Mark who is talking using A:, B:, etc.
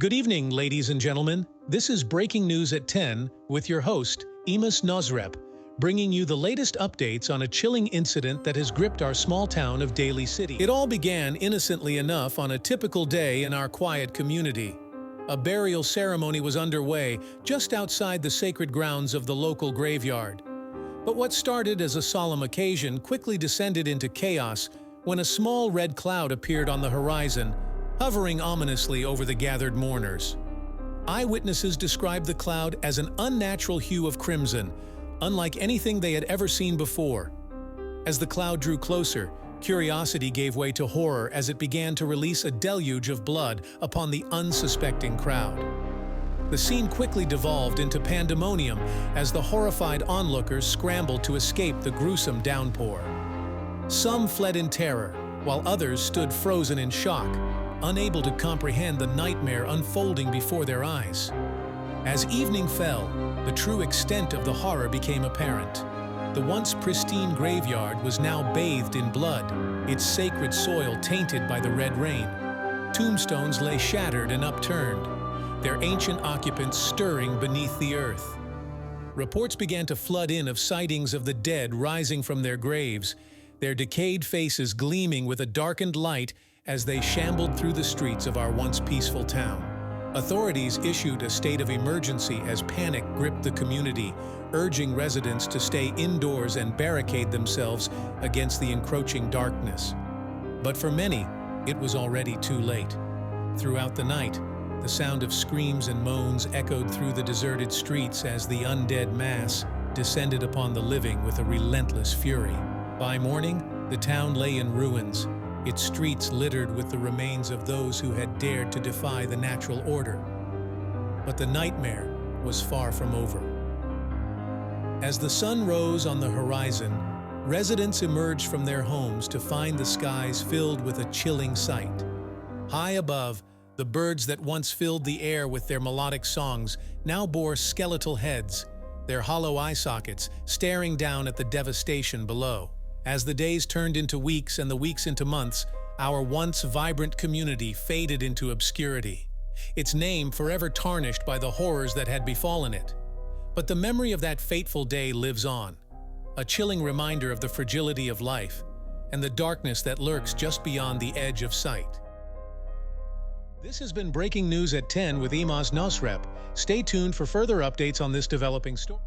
A: Good evening, ladies and gentlemen. This is Breaking News at 10 with your host, Amidst, bringing you the latest updates on a chilling incident that has gripped our small town of Daly City. It all began innocently enough on a typical day in our quiet community. A burial ceremony was underway just outside the sacred grounds of the local graveyard. But what started as a solemn occasion quickly descended into chaos when a small red cloud appeared on the horizon, hovering ominously over the gathered mourners. Eyewitnesses described the cloud as an unnatural hue of crimson, unlike anything they had ever seen before. As the cloud drew closer, curiosity gave way to horror as it began to release a deluge of blood upon the unsuspecting crowd. The scene quickly devolved into pandemonium as the horrified onlookers scrambled to escape the gruesome downpour. Some fled in terror, while others stood frozen in shock, unable to comprehend the nightmare unfolding before their eyes. As evening fell, the true extent of the horror became apparent. The once pristine graveyard was now bathed in blood, its sacred soil tainted by the red rain. Tombstones lay shattered and upturned, their ancient occupants stirring beneath the earth. Reports began to flood in of sightings of the dead rising from their graves, their decayed faces gleaming with a darkened light as they shambled through the streets of our once peaceful town. Authorities issued a state of emergency as panic gripped the community, urging residents to stay indoors and barricade themselves against the encroaching darkness. But for many, it was already too late. Throughout the night, the sound of screams and moans echoed through the deserted streets as the undead mass descended upon the living with a relentless fury. By morning, the town lay in ruins, its streets littered with the remains of those who had dared to defy the natural order. But the nightmare was far from over. As the sun rose on the horizon, residents emerged from their homes to find the skies filled with a chilling sight. High above, the birds that once filled the air with their melodic songs now bore skeletal heads, their hollow eye sockets staring down at the devastation below. As the days turned into weeks and the weeks into months, our once vibrant community faded into obscurity, its name forever tarnished by the horrors that had befallen it. But the memory of that fateful day lives on, a chilling reminder of the fragility of life and the darkness that lurks just beyond the edge of sight. This has been Breaking News at 10 with Imaz Nosrep. Stay tuned for further updates on this developing story.